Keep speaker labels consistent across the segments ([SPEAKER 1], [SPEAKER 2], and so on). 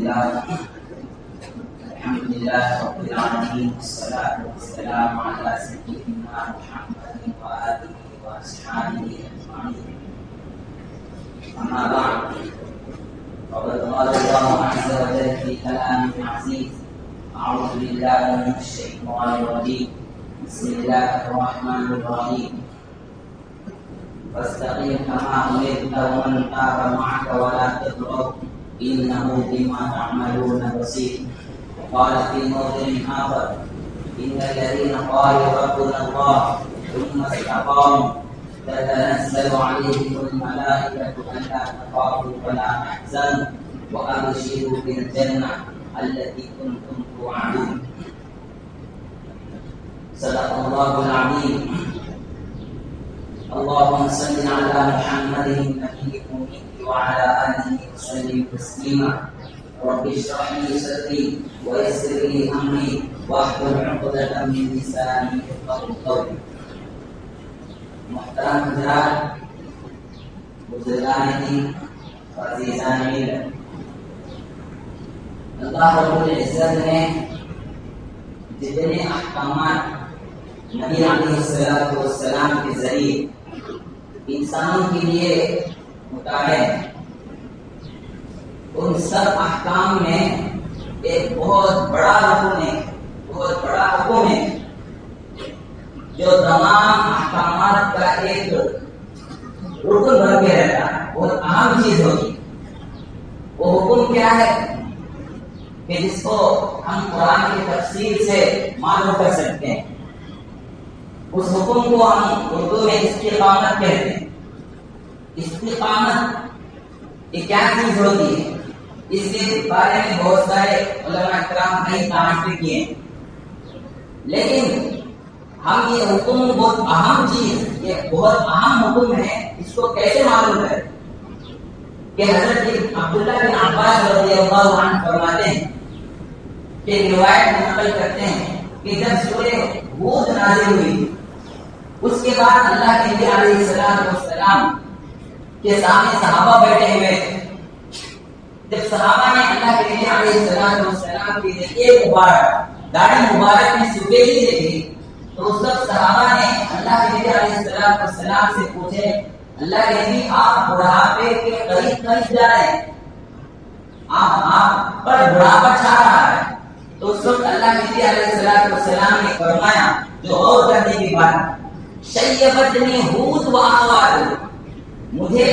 [SPEAKER 1] الحمد لله رب العالمين، والصلاة والسلام على سيدنا محمد وآله وأصحابه أجمعين. أما بعد، فقد قال الله عز وجل في كلامه العزيز: أعوذ بالله من الشيطان الرجيم، بسم الله الرحمن الرحيم. فاستقم كما أمرت ومن تاب معك ولا تطغوا إنه بما تعملون بصير. وقال في موضع آخر: إن الذين قالوا ربنا الله ثم استقاموا تتنزل عليهم الملائكة ألا تخافوا ولا تحزنوا وأبشروا بالجنة التي كنتم توعدون. صدق الله العظيم. اللهم صل على محمد النبي الأمي وعلى آله وسلم تسليما. رب اشرح لي صدري ويسر لي أمري واحلل عقدة من لساني يفقهوا قولي. محترم حضرات، بزرگان دین، عزیزان ملت، اللہ رب العزت نے جتنے احکامات نبی علیہ السلام کے ذریعے انسانوں کے لیے اتارے، ان سب احکام میں ایک بہت بڑا حکم ہے جو تمام احکامات کا ایک رکن بن کے رہتا ہے، بہت اہم چیز ہوگی. وہ حکم کیا ہے کہ جس کو ہم قرآن کی تفسیر سے معلوم کر سکتے ہیں. اس حکم کو ہم اردو میں استقامت کہتے ہیں. استقامت یہ کیا چیز ہوتی ہے؟ اس کے بارے میں بہت سارے علماء کرام نے تعریف کیے ہیں، لیکن ہم یہ حکم بہت اہم چیز، یہ بہت اہم حکم ہے، اس کو کیسے معلوم ہے کہ حضرت عبداللہ بن عباس رضی اللہ عنہ فرماتے ہیں کہ روایت نقل کرتے ہیں کہ جب سورہ ہود نازل ہوئی اس کے بعد اللہ کے نبی علیہ السلام کے سامنے صحابہ بیٹھے ہوئے تھے. جب صحابہ نے اللہ کے نبی علیہ السلام کی ایک داڑھی مبارک میں سفیدی دیکھی تو اس وقت صحابہ نے اللہ کے نبی علیہ السلام سے پوچھے: اللہ کے نبی، آپ بڑھاپے کے قریب جا رہے ہیں، آپ پر بڑھاپا چھا رہا ہے. تو اس وقت اللہ کے نبی علیہ السلام نے فرمایا، جو غور کرنے کی بات: شیبتنی ہود و اخوات، مجھے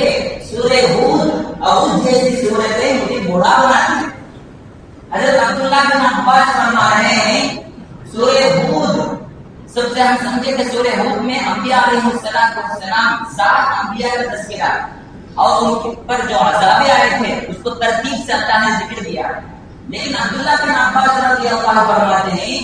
[SPEAKER 1] سورہ ہود اور اس جیسی سورتیں مجھے بوڑھا بناتی ہیں. حضرت عبداللہ بن عباس فرما رہے ہیں سورہ ہود، سب سے ہم سمجھے کہ سورہ ہود میں انبیاء علیہ السلام 7 انبیاء کا تذکرہ اور ان پر جو عذاب آئے تھے اس کو ترتیب سے اللہ نے ذکر کیا. لیکن عبداللہ بن عباس رضی اللہ فرماتے ہیں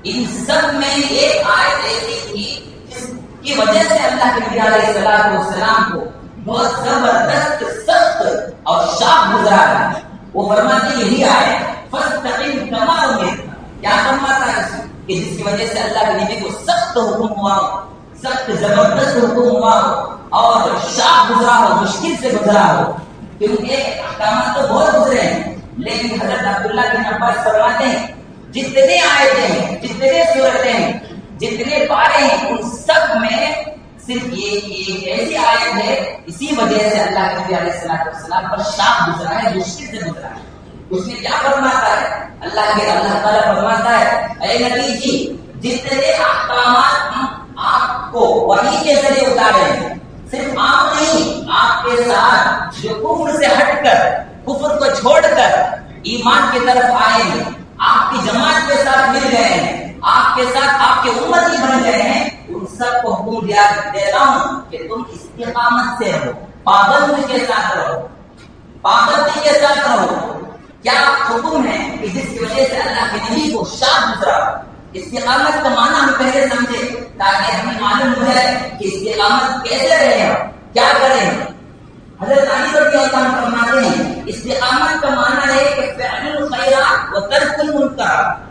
[SPEAKER 1] ان سب میں ایک آیت ایسی تھی جس کی وجہ سے اللہ کے نبی علیہ السلام کو بہت زبردست، سخت اور شاق گزرا ہے. وہ فرماتے یہی آیت: فاستقم کما امرت. کیا فرماتا ہے کہ جس کی وجہ سے اللہ کے نبی کو سخت حکم ہوا ہو، سخت زبردست حکم ہوا ہو اور شاق گزرا ہو، مشکل سے گزرا ہو. کیونکہ احکامات تو بہت گزرے ہیں، لیکن حضرت عبداللہ بن عباس فرماتے ہیں جتنے آیتیں ہیں، جتنے سورتیں ہیں، جتنے پارے ہیں، ان سب میں صرف یہ ایسی آیت ہے، اسی وجہ سے اللہ کے نبی علیہ السلام پر شاق گزرا ہے، مشکل سے گزرا ہے. اس میں کیا فرماتا ہے؟ اللہ تعالیٰ فرماتا ہے: اے نبی جی، جتنے احکامات ہم آپ کو وحی کے ذریعے اتارے ہیں، صرف آپ نہیں، آپ کے ساتھ جو کفر سے ہٹ کر، کفر کو چھوڑ کر ایمان کی طرف آئے ہیں، آپ کی جماعت کے ساتھ مل گئے ہیں، آپ کے ساتھ آپ کے امتی بن گئے ہیں، ان سب کو حکم دیتا ہوں کہ تم استقامت سے رہو، پابندی کے ساتھ رہو، پابندی کے ساتھ رہو. کیا حکم ہے کہ جس کی وجہ سے اللہ کے نبی کو شاق گزرا؟ استقامت کا معنی ہم پہلے سمجھے تاکہ ہمیں معلوم ہو جائے کہ استقامت کیسے رہے، کیا کریں. حضرت علی رضی اللہ عنہ فرماتے ہیں استقامت کا معنی ہے کہ فعل الخیرات و ترک المنکرات.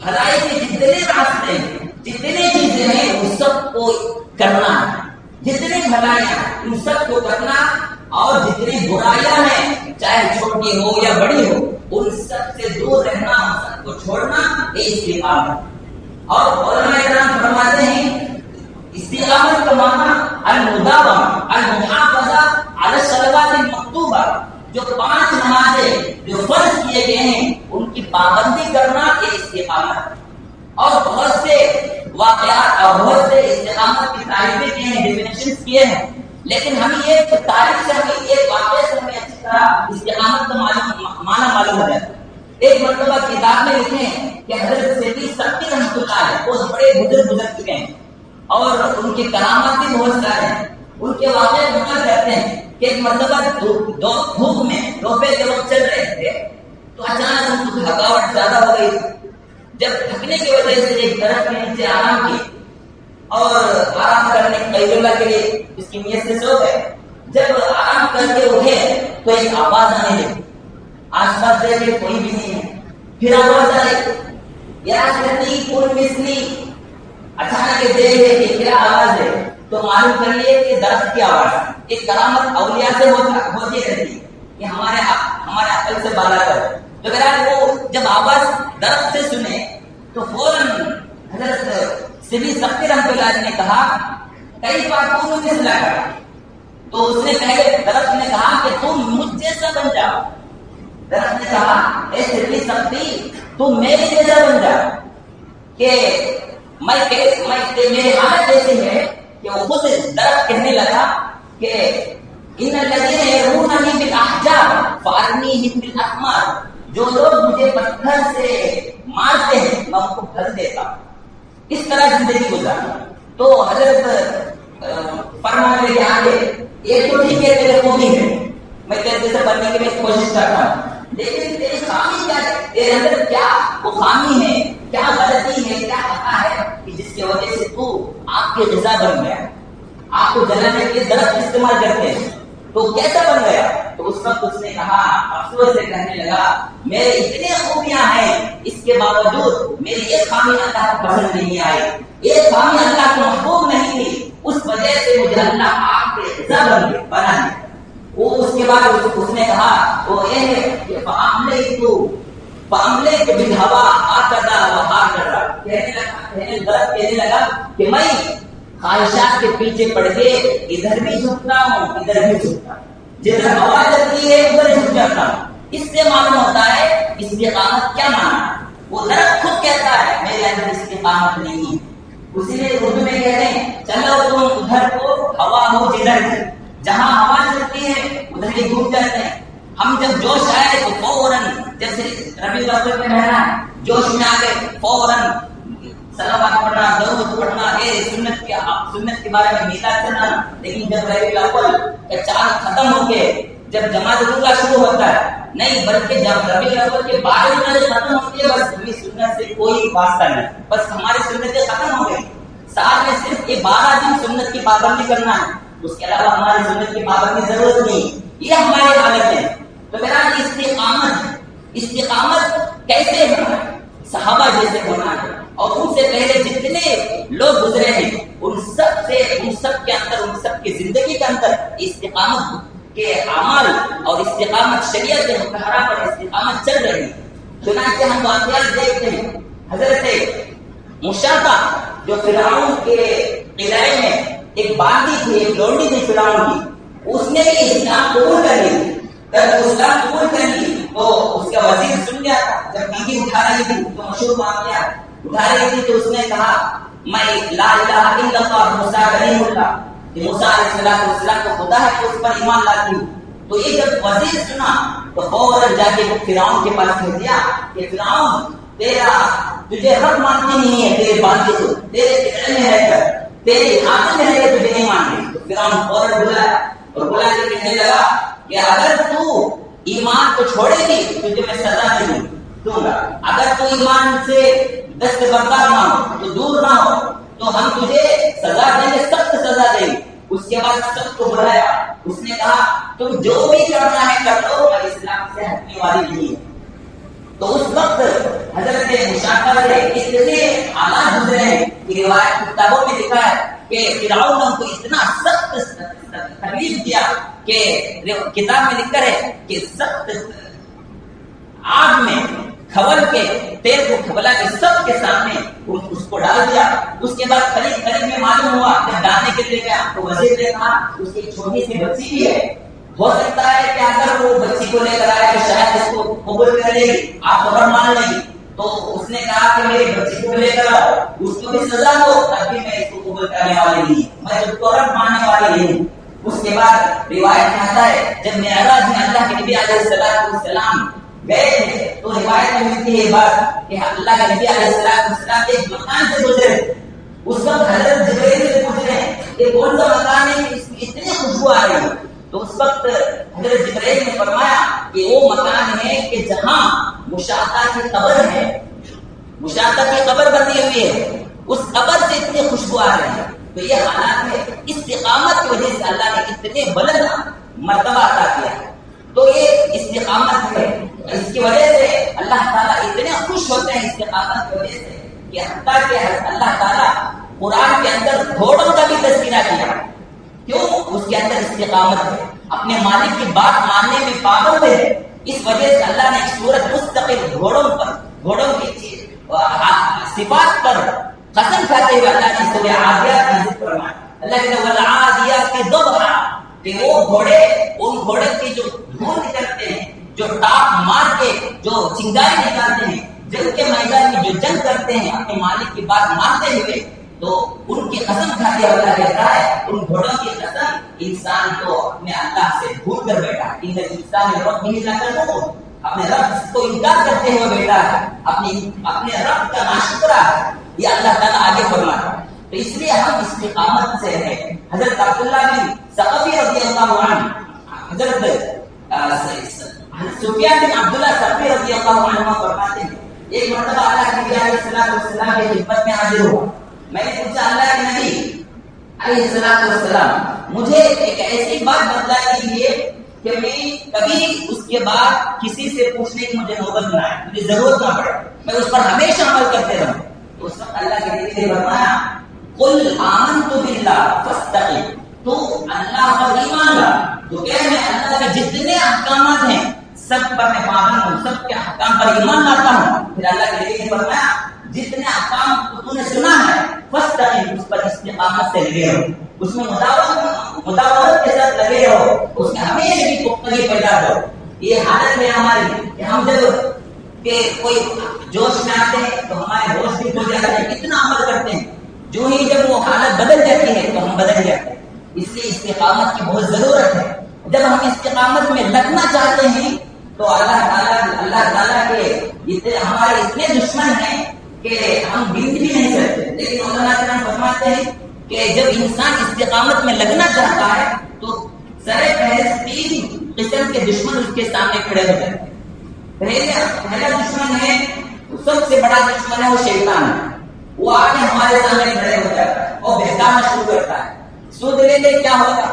[SPEAKER 1] بھلائی کے جتنے راستے ہیں، جتنے چیزیں ہیں، وہ سب کو کرنا ہے. جتنے بھلائیاں ان سب کو کرنا اور جتنی برائیاں ہیں چاہے چھوٹی ہو یا بڑی ہو، ان سب سے دور رہنا، ان سب کو چھوڑنا، یہ استقامت۔ اور علماء کرام فرماتے ہیں استقامت کا معنی المداومہ المحافظہ علی الصلوات المکتوبہ، جو 5 نمازیں جو فرض کیے گئے ہیں ان کی پابندی کرنا، یہ استقامت۔ اور بہت سے واقعات اور بہت سے استقامت کی تعریفیں کیے ہیں، ڈیفینیشنز کیے ہیں، لیکن ہمیں ایک تاریخ سے، ہمیں ایک واقعے سے ہمیں اچھی طرح استقامت کا معنی معلوم ہو جاتا ہے۔ ایک مرتبہ کتاب میں لکھے ہیں کہ حضرت سیدی سبتی رحمۃ اللہ علیہ، وہ بڑے بزرگ گزر چکے ہیں اور ان کی کرامات بھی بہت سارے ہیں۔ ان کے واقعے بیان کرتے ہیں کہ ایک مرتبہ دھوپ میں دوپہر کے وقت چل رہے تھے تو اچانک ان کو تھکاوٹ زیادہ ہو گئی۔ جب تھکنے کی وجہ سے ایک درخت کے نیچے آرام کی اور آرام کرنے قیلولہ کے لیے اس کی نیت سے سو گئے۔ جب آرام کر کے اٹھے تو ایک آواز آنے لگی، آس پاس دیکھے کوئی بھی نہیں ہے، پھر آواز آئی یا ستی کل مثلی۔ اچانک دیکھے کہ کیا آواز ہے تو معلوم کر لیے کہ درخت کی آواز ہے۔ ایک کرامت اولیاء سے ہوتی رہتی ہے کہ ہمارے عقل سے بالا کر۔ تو وہ جب آواز درخت سے سنے تو فوراً حضرت سیدی سبتی رحمۃ اللہ علیہ نے کہا کئی بار تم مثلا کر، تو اس نے پہلے درخت نے کہا کہ تم مجھ جیسا بن جاؤ۔ درخت نے کہا اے سیدی سبتی تم میرے جیسا بن جاؤ، کہ میری حالت ایسی ہے کہ وہ خود درخت کہنے لگا کہ ان الذین یرموننی بالاحجار فارمیہم بالاحمار، جو لوگ مجھے پتھر سے مارتے ہیں میں ان کو بھر دیتا ہوں۔ اس طرح زندگی گزارا۔ تو حضرت فرمانے لگے آگے یہ تو ٹھیک ہے تیرے خوبی ہے، میں تیرے جیسے بننے کی میں کوشش کرتا ہوں، لیکن تیری خامی کیا ہے؟ تیرے اندر کیا وہ خامی ہے، کیا غلطی ہے، کیا خطا ہے کہ جس کی وجہ سے تو آپ کی غذا بن گیا، آپ کو جلانے کے لیے درخت استعمال کرتے ہیں، تو کیسا بن گیا؟ تو اس وقت اس نے کہا افسوس سے کہنے لگا میرے اتنے خوبیاں ہیں، اس کے باوجود میری ایک خامی اللہ کو پسند نہیں آئی، ایک خامی اللہ کو محبوب نہیں تھی، اس وجہ سے مجھے اللہ آپ کے غذا بنا دیا۔ وہ اس کے بعد اس نے کہا وہ یہ ہے کہ فعملے کے بھوا آکدہ وہاں کرا، کہنے لگا کہ میں خواہشات کے پیچھے پڑ کے ادھر بھی جھکتا ہوں ادھر بھی جھکتا ہوں، جدھر ہوا چلتی ہے ادھر جھک جاتا ہوں۔ اس سے معلوم ہوتا ہے استقامت کیا مانا۔ وہ درخت خود کہتا ہے میرے اندر استقامت نہیں ہے، اسی لیے اردو میں کہتے ہیں چلو تم ادھر کو ہوا ہو جدھر سے، جہاں ہوا چلتی ہے ادھر ہی گھوم جاتے ہیں۔ ہم جب جوش آئے تو فوراً جیسے ربیع الاول میں رہنا ہے، جوش میں آ گئے فوراً صلوات پڑھنا، درود پڑھنا، سنت کے بارے میں میلاد کرنا۔ لیکن جب ربیع الاول کا چاند ختم ہو کے جب جماعت الاولیٰ شروع ہوتا ہے، نہیں بلکہ جب ربیع الاول کے 12 دن ختم ہوتی ہے، بس ہمیں سنت سے کوئی واسطہ نہیں، بس ہماری سنتیں ختم ہو گئی۔ سال میں صرف یہ 12 دن سنت کی پابندی کرنا ہے، اس کے علاوہ ہماری سنت کی پابندی ضرورت نہیں، یہ ہماری حالت ہے۔ تو میرا استقامت کیسے ہونا ہے؟ صحابہ جیسے ہونا ہے، اور ان سے پہلے جتنے لوگ گزرے ہیں ان سب کے اندر، ان سب کی زندگی کے اندر استقامت کے اعمال اور استقامت شریعت کے مطالعہ پر استقامت چل رہی ہے۔ چنانچہ ہم واقعات دیکھتے ہیں، حضرت مشاطہ جو فرعون کے قلعے میں ایک باندی تھی، ایک لونڈی تھی فرعون کی، اس نے بھی اسلام قبول کر لی۔ جب اسلام قبول کر لی تو اس کا وزیر سن گیا تھا، جب بیوی اٹھا رہی تھی تو مشہور واقعہ اٹھا رہی تھی تو اس نے کہا میں لا الہ الا اللہ موسیٰ کلیم اللہ، کہ موسیٰ علیہ السلام کو خدا ہے تو اس پر ایمان لاتی ہوں۔ تو یہ جب وزیر سنا تو فوراً جا کے وہ فرعون کے پاس کہہ دیا کہ فرعون تجھے رب مانتی نہیں ہے، تیرے باندھی کو تیرے قلعے میں رہ کر تیرے ہاتھ میں رہ کر تجھے نہیں مانتی۔ تو فرعون فوراً بلایا اور بلا کے کہنے لگا کہ اگر تو ایمان کو چھوڑے گی تجھے میں سزا نہیں دوں گا، اگر تو ایمان سے دستبردار نہ ہو تو دور نہ ہو تو ہم تجھے سزا دیں گے، سخت سزا دیں گے۔ اس کے بعد سب کو بلایا، اس نے کہا تم جو بھی کرنا ہے کر لو، اور اسلام سے ہٹنے والی نہیں ہے۔ تو اس وقت حضرت مشاطہ سے اتنے حالات گزرے ہیں کہ روایت کتابوں میں لکھا ہے کہ فرعون نے ان کو اتنا سخت تکلیف دیا کہ کتاب میں لکھا ہے کہ سخت آگ میں کھول کے تیل کو کھولا کے سب کے سامنے اس کو ڈال دیا. اس کے بعد قریب میں معلوم ہوا کہ ڈالنے کے لیے گیا تو وزیر نے کہا اس کی چھوٹی سی بچی بھی ہے, ہو سکتا ہے کہ اگر وہ بچی کو لے کر آئے تو شاید اس کو قبول کر لے گی, آپ خبر مان لیں گی. تو اس نے کہا کہ میری بچی کو لے کر آؤ, اس کو بھی سزا دو, تب بھی میں اس کو قبول کرنے والی نہیں, میں خود کو رب ماننے والی نہیں. اس کے بعد روایت میں آتا ہے جب معراج میں اللہ کے نبی علیہ السلام گئے تھے تو روایت میں ملتی ہے بات کہ اللہ کے نبی علیہ السلام ایک مکان سے گزرے. اس وقت حضرت جبرائیل سے پوچھ رہے ہیں کہ کون سا مکان ہے اس میں اتنی خوشبو آ رہی ہے. تو اس وقت حضرت جبرائیل نے فرمایا کہ وہ مکان ہے کہ جہاں مشاہدہ کی قبر ہے, مشاہدہ کی قبر بنی ہوئی ہے, اس قبر سے اتنی خوشبو آ رہی ہے. تو یہ حالات ہے استقامت کی وجہ سے اللہ نے اتنے بلند مرتبہ عطا کیا. تو یہ استقامت ہے, اس کی وجہ سے اللہ تعالیٰ اتنے خوش ہوتے ہیں استقامت کی وجہ سے کہ حتیٰ کہ اللہ تعالیٰ قرآن کے اندر گھوڑوں کا بھی تذکرہ کیا. کیوں؟ اس کے اندر استقامت ہے, اپنے مالک کی بات ماننے میں پابند ہے. اس وجہ سے اللہ نے ایک سورت مستقل گھوڑوں کی صفات پر قسم کھاتے ہوئے اللہ نے سورہ عادیات کا ذکر فرمایا. اللہ نے والعادیات ضبحا, کہ وہ گھوڑے, ان گھوڑے کی جو دھول نکلتے ہیں, جو ٹاپ مار کے جو چنگاری نکالتے ہیں, جنگ کے میدان میں جو جنگ کرتے ہیں اپنے مالک کی بات مانتے ہوئے, تو ان کی قسم کھاتے ہوئے اللہ کہتا ہے ان گھوڑوں کی قسم انسان تو اپنے اللہ سے بھول کر بیٹھا, انسان میں رب نہیں لا کر وہ اپنے رب کو انکار کرتے ہوئے بیٹھا ہے, اپنے رب کا ناشکرا ہے. یہ اللہ تعالیٰ آگے فرماتا ہے. تو اس لیے ہم استقامت سے ہیں. حضرت عبداللہ بن ثقفی رضی اللہ عنہ, حضرت سفیان بن عبداللہ ثقفی رضی اللہ عنہ فرماتے ہیں ایک مرتبہ اللہ کے نبی علیہ السلام کی خدمت میں حاضر ہوا. میں نے پوچھا اللہ کے نبی علیہ السلام مجھے ایک ایسی بات بتلا دیجیے کہ میں کبھی اس کے بعد کسی سے پوچھنے کی مجھے نوبت نہ آئے, مجھے ضرورت نہ پڑے, میں اس پر ہمیشہ عمل کرتے رہوں. تو اس وقت اللہ کے نبی نے فرمایا قل آمنت باللہ فاستقم, تو اللہ پر ایمان لا, تو کہ میں اللہ کے جتنے احکامات ہیں سب پر میں پابند ہوں, سب کے احکام پر ایمان لاتا ہوں. پھر اللہ کے نبی نے فرمایا جتنے احکام تو نے سنا ہے فاستقم, اس پر استقامت سے لگے رہو, اس میں مداومت کے ساتھ لگے رہو, اس میں ہمیشہ کی پختگی پیدا کرو. یہ حالت ہے ہماری کہ ہم جب کہ کوئی جوش میں آتے ہیں تو ہمارے ہوش بھی کھو جاتے ہیں, کتنا عمل کرتے ہیں, جو ہی جب وہ حالت بدل جاتی ہے تو ہم بدل جاتے ہیں. اس لیے استقامت کی بہت ضرورت ہے. جب ہم استقامت میں لگنا چاہتے ہیں تو اللہ تعالیٰ کے ہمارے اتنے دشمن ہیں کہ ہم گنتی بھی نہیں کرتے. لیکن اللہ تعالیٰ فرماتے ہیں کہ جب انسان استقامت میں لگنا چاہتا ہے تو سر پہلے 3 قسم کے دشمن اس کے سامنے کھڑے ہو جاتے ہیں. پہلا دشمن ہے, سب سے بڑا دشمن ہے وہ شیطان ہے. وہ آ کے ہمارے سامنے کھڑے ہو جاتا ہے اور بہکانا شروع کرتا ہے. سود لے لے کیا ہوگا,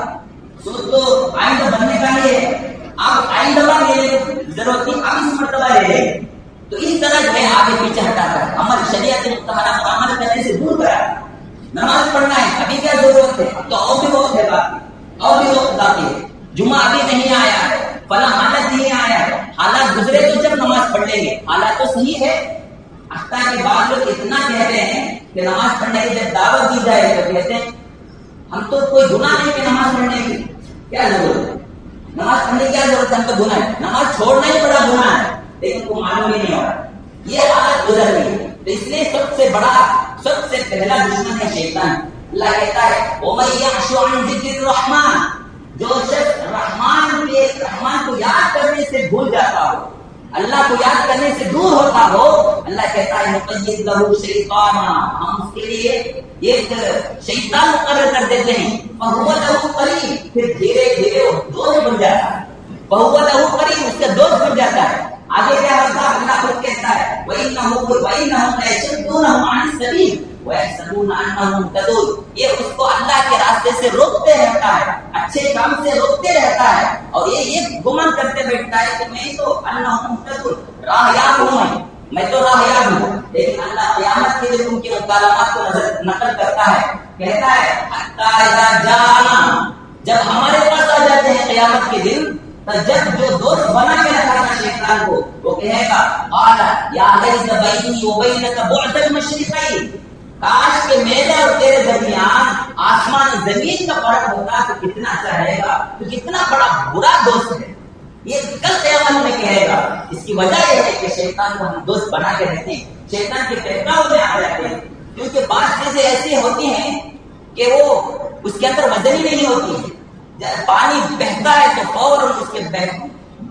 [SPEAKER 1] سود تو آئندہ بننے کا ہی ہے, آپ آئندہ لے لے, ضرورت نہیں آپ اس مرتبہ لے لیں. تو اس طرح جو ہے آگے پیچھے ہٹاتا ہے, ہماری شریعت مطالعہ پر عمل کرنے سے دور کرا. نماز پڑھنا ہے, ابھی کیا ضرورت ہے, اب تو اور بھی وقت ہے, اور بھی وقت باقی ہے, جمعہ ابھی نہیں آیا ہے, فلاں حالت نہیں آیا ہے, حالات گزرے تو جب نماز پڑھ لیں گے. حالات تو صحیح ہے, حتیٰ کہ بعض لوگ اتنا کہتے ہیں کہ نماز پڑھنے کی جب دعوت دی جائے تو کہتے ہیں ہم تو کوئی گناہ نہیں کہ نماز پڑھنے کی کیا ضرورت ہے, نماز پڑھنے کی کیا ضرورت ہے, ہم تو گناہ ہے, نماز چھوڑنا ہی بڑا گناہ ہے, لیکن کو معلوم ہی نہیں ہو رہا. یہ حالت گزر گئی. تو اس لیے سب سے پہلا دشمن ہے شیطان. اللہ کہتا ہے وَمَن يَعْشُ عَنْ ذِكْرِ الرَّحْمَنِ, جو شخص رحمان کو یاد کرنے سے بھول جاتا ہو, اللہ کو یاد کرنے سے دور ہوتا ہو, اللہ کہتا ہے نقیض لہ شیطانا, ہم اس کے لیے ایک شیطان مقرر کر دیتے ہیں. فَهُوَ لَهُ قَرِينٌ, پھر دھیرے دھیرے وہ دوست بن جاتا ہے. فَهُوَ لَهُ قَرِينٌ, اس کا دوست بن جاتا ہے. آگے کیا ہوتا ہے, اللہ خود کہتا ہے وَإِنَّهُمْ لَيَصُدُّونَهُمْ عَنِ السَّبِيلِ وَيَحْسَبُونَ أَنَّهُمْ مُهْتَدُونَ, یہ اس کو اللہ کے راستے سے روکتے رہتا ہے, اچھے کام سے روکتے رہتا ہے, اور یہ گمان کرتے بیٹھتا ہے کہ میں تو أَنَّهُمْ مُهْتَدُونَ, راہیاب ہوں, میں تو راہیاب ہوں. لیکن اللہ قیامت کے دن ان کے مکالمات کو نقل کرتا ہے, کہتا ہے حَتَّى إِذَا جَاءَنَا, جب ہمارے پاس آ جاتے ہیں قیامت کے دن، تو جب جو دوست بنا کے رکھا تھا شیطان کو، وہ کہے گا قال یا لیت بینی وبینک بعد المشرقین، کاش کہ میرے اور تیرے درمیان آسمان زمین کا فرق ہوتا تو کتنا اچھا رہے گا، تو کتنا بڑا برا دوست ہے یہ کل قیامت میں کہے گا۔ اس کی وجہ یہ ہے کہ شیطان کو ہم دوست بنا کے رکھتے ہیں، شیطان کے بہکاؤ میں آ جاتے ہیں، کیونکہ بعض چیزیں ایسی ہوتی ہیں کہ وہ اس کے اندر وزن ہی نہیں ہوتی ہے، جب پانی بہتا ہے تو فوراً اس کے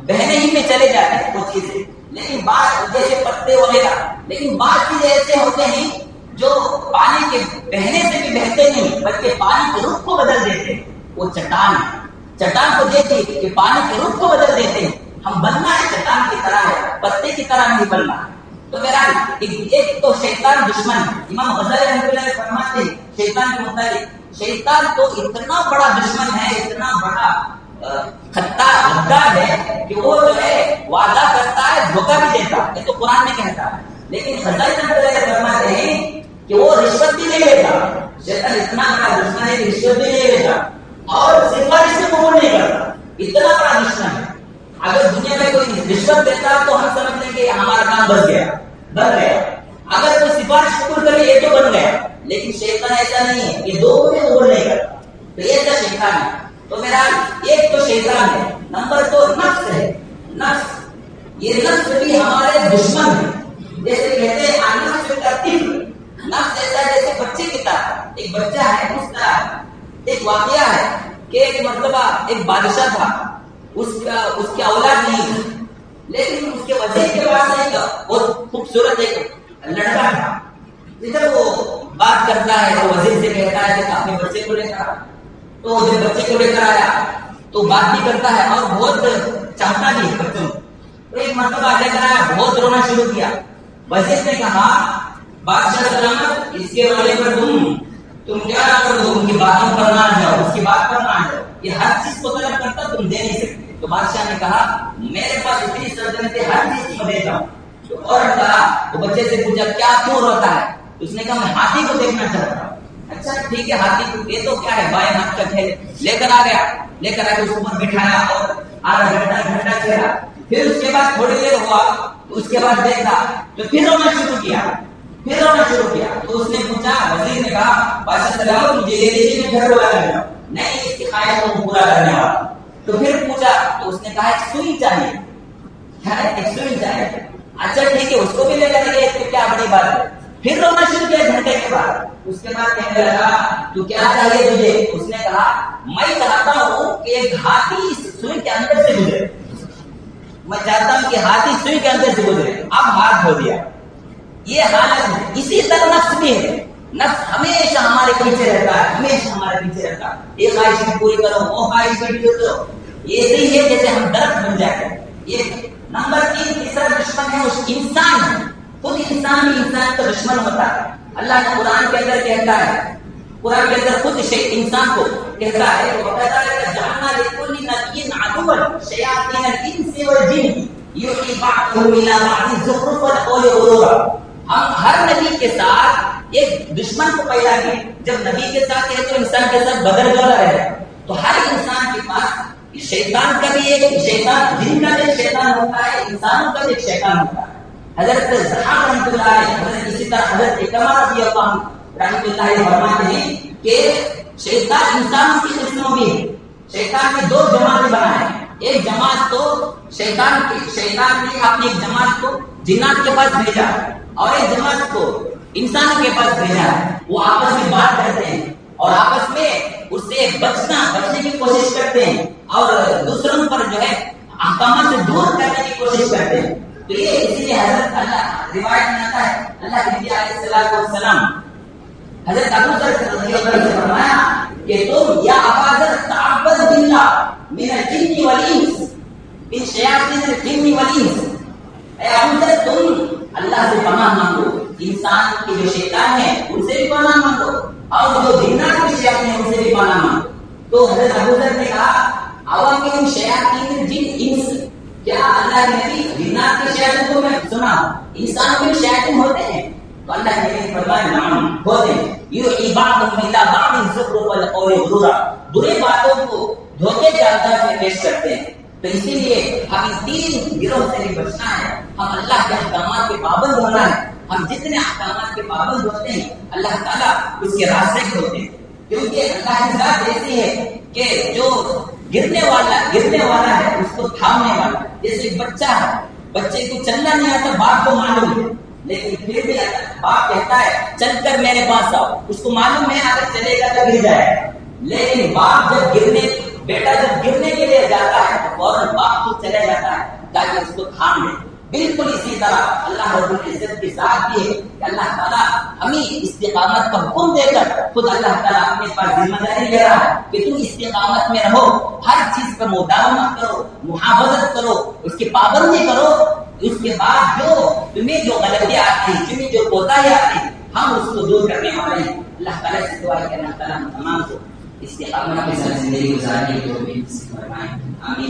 [SPEAKER 1] بہنے ہی میں چلے جاتے ہیں کچھ چیزیں، لیکن بعض جیسے پتے وغیرہ، لیکن بعض چیزیں ایسے ہوتے ہیں جو پانی کے بہنے سے بھی بہتے نہیں بلکہ پانی کے رخ کو بدل دیتے ہیں۔ وہ چٹان کو دیکھیں کہ پانی کے رخ کو بدل دیتے ہیں۔ ہم بننا ہے چٹان کی طرح ہے، پتے کی طرح نہیں بننا۔ تو میرا ایک تو شیطان دشمن ہے۔ امام غزالی رحمۃ اللہ علیہ فرماتے ہیں شیطان کے متعلق، شیطان تو اتنا بڑا دشمن ہے، اتنا بڑا غدار ہے کہ وہ جو ہے وعدہ کرتا ہے دھوکہ بھی دیتا ہے، یہ تو قرآن میں کہتا ہے، لیکن غزالی رحمۃ اللہ علیہ فرماتے ہیں کہ وہ رشوت بھی نہیں لیتا۔ شیطان اتنا بڑا دشمن ہے کہ رشوت بھی نہیں لیتا اور سفارش بھی قبول نہیں کرتا، اتنا بڑا دشمن ہے۔ اگر دنیا میں کوئی رشوت دیتا تو ہم سمجھتے ہیں کہ ہمارا کام بن گیا۔ اگر کوئی سفارش قبول کرے یہ تو بن گیا، لیکن شیطان ایسا نہیں ہے، یہ دو کو قبول نہیں کرتا، تو یہ ایسا شیطان ہے۔ تو میرا ایک تو شیطان ہے، نمبر دو نفس ہے۔ نفس، یہ نفس بھی ہمارے دشمن ہے، جیسے کہتے ہیں نفس کا طفل، نفس ایسا جیسے بچے کی طرح، ایک بچہ ہے اس طرح۔ ایک واقعہ ہے کہ ایک مرتبہ ایک بادشاہ تھا، اس کی اولاد نہیں تھی، لیکن اس کے وزیر کے پاس ایک بہت خوبصورت ایک لڑکا تھا۔ جب وہ بات کرتا ہے تو وزیر سے کہتا ہے کہ اپنے بچے کو لے کر، تو جب بچے کو لے کر آیا تو بات بھی کرتا ہے اور بہت چاہتا بھی ہے بچوں کو۔ تو ایک مرتبہ لے کر آیا، بہت رونا شروع کیا۔ وزیر نے کہا بادشاہ سلامت، اس کے والے پر تم کیا کر دو، ان کی باتوں پر نہ جاؤ، اس کی بات پر نہ جاؤ، یہ ہر چیز کو طلب کرتا تم دے نہیں سکتے۔ تو بادشاہ نے کہا میرے پاس اتنی سلطنت ہے، ہر چیز میں دیتا ہوں۔ تو اور کہا، تو بچے سے پوچھا کیا کیوں روتا ہے؟ اس نے کہا میں ہاتھی کو دیکھنا چاہتا ہوں۔ اچھا ٹھیک ہے، ہاتھی کو یہ تو کیا ہے، بائیں ہاتھ کا کھیل، لے کر آ گیا، لے کر آ کے اس کو بٹھایا اور آدھا گھنٹہ کھیلا۔ پھر اس کے بعد تھوڑی دیر ہوا تو اس کے بعد دیکھا تو پھر رونا شروع کیا۔ تو اس نے پوچھا، وزیر نے کہا بادشاہ سلامت مجھے لے لیجیے، میں گھر والا کرنا، نہیں اس کی خواہش کو پورا کرنے والا۔ تو پھر پوچھا تو اس نے کہا ایک سوئی چاہیے، ایک سوئی چاہیے۔ اچھا ٹھیک ہے، اس کو بھی لے کر گئے، تو کیا بڑی بات ہے۔ پھر رونا شروع کیا گھنٹے کے بعد۔ اس کے بعد کہنے لگا تو کیا چاہیے تجھے؟ اس نے کہا میں چاہتا ہوں کہ ایک ہاتھی اس سوئی کے اندر سے گزرے، میں چاہتا ہوں کہ ہاتھی سوئی کے اندر سے گزرے۔ اب ہاتھ دھو دیا۔ یہ حالت ہے، اسی طرح نفس بھی ہے، نفس ہمیشہ ہمارے پیچھے رہتا ہے، ہمیشہ ہمارے پیچھے رہتا ہے۔ یہ خواہش بھی پوری کرو، وہ خواہش بھی پوری کرو، یہ صحیح ہے جیسے ہم درخت بن جاتے ہیں۔ یہ نمبر 3 تیسرا دشمن ہے اس انسان ہے، خود انسان بھی انسان کا دشمن ہوتا ہے۔ اللہ نے قرآن کے اندر کہتا ہے، قرآن کے اندر خود انسان کو کہتا ہے وَكَذَلِكَ جَعَلْنَا لِكُلِّ نَبِيٍّ عَدُوًّا شَيَاطِينَ الْإِنسِ وَالْجِنِّ يُوحِي بَعْضُهُمْ إِلَىٰ بَعْضٍ زُخْرُفَ الْقَوْلِ غُرُورًا۔ ہم ہر نبی کے ساتھ ایک دشمن کو پیدا کیے۔ جب نبی کے ساتھ ہے تو انسان کے ساتھ بدل جولا ہے، تو ہر انسان کے پاس شیطان کا بھی ایک شیطان، جن کا بھی شیطان ہوتا ہے، انسانوں کا بھی ایک شیطان ہوتا ہے۔ حضرت زحاق رحمۃ اللہ علیہ، اسی طرح حضرت اکرمہ رضی اللہ عنہ رحمۃ اللہ علیہ فرماتے ہیں کہ شیطان انسانوں کی قسموں میں ہے۔ شیطان نے 2 جماعتیں بنائے، ایک جماعت تو شیطان نے اپنی ایک جماعت کو جنات کے پاس بھیجا اور ایک جماعت کو انسانوں کے پاس بھیجا۔ وہ آپس میں بات کرتے ہیں اور آپس میں اس سے بچنے کی کوشش کرتے ہیں اور دوسروں پر جو ہے احکامات سے دور کرنے کی کوشش کرتے ہیں۔ تو یہ اسی لیے حضرت اللہ روایت میں آتا ہے، اللہ کے نبی علیہ السلام حضرت ابو ذر رضی اللہ عنہ سے فرمایا کہ تم یا ابا ذر تعبد باللہ من الجن والانس، من شیاطین الجن والانس، اے ابو ذر تم اللہ سے پناہ مانگو، انسان کے جو شیطان ہیں ان سے بھی پناہ مانگو اور جو جنات کے شیاطین ہیں ان سے بھی پناہ مانگو۔ تو حضرت ابو ذر نے کہا اوامر شیاطین الجن انس، کیا اللہ کے نبی جنات کے شیاطین کو میں سنا انسان کے شیاطین ہوتے ہیں؟ تو تو اللہ نے فرمایا نعم ہوتے یوحی بعضهم الی بعض زخرف القول غرورا، برے باتوں کو دھوکے کے انداز میں پیش کرتے ہیں. تو اسی لیے ہمیں تین گروہ سے بھی بچنا ہے. ہم اللہ کے احکامات کے پابند ہونا ہے. ہم جتنے احکامات کے پابند ہوتے ہیں اللہ تعالیٰ اس کے راستے ہوتے ہیں، کیونکہ اللہ کی ذات ایسی ہے کہ جو گرنے والا ہے اس کو تھامنے والا. جیسے ایک بچہ ہے، بچے کو چلنا نہیں آتا، باپ کو معلوم ہے، لیکن پھر بھی باپ کہتا ہے چل کر میرے پاس آؤ. اس کو معلوم ہے اگر چلے گا تو گر جائے گا، لیکن باپ بیٹا جب گرنے کے لیے جاتا ہے تو فوراً باپ کو چلے جاتا ہے تاکہ اس کو تھام لے. بالکل اسی طرح اللہ رب العزت کی ذات بھی ہے کہ اللہ تعالیٰ ہمیں استقامت کا حکم دے کر خود اللہ تعالیٰ اپنے پاس ذمہ داری لے رہا ہے کہ تم استقامت میں رہو، ہر چیز پر مداومت کرو، محافظت کرو، اس کی پابندی کرو. اس کے بعد تمہیں جو غلطیاں آتی ہیں، تمہیں جو کوتاہیاں آتی ہیں، ہم اس کو دور کرنے والے ہیں. اللہ تعالیٰ سے دعا ہے کہ اللہ تعالیٰ ہم تمام کو استقامت کے ساتھ زندگی گزارنے کی توفیق نصیب فرمائے. آمین.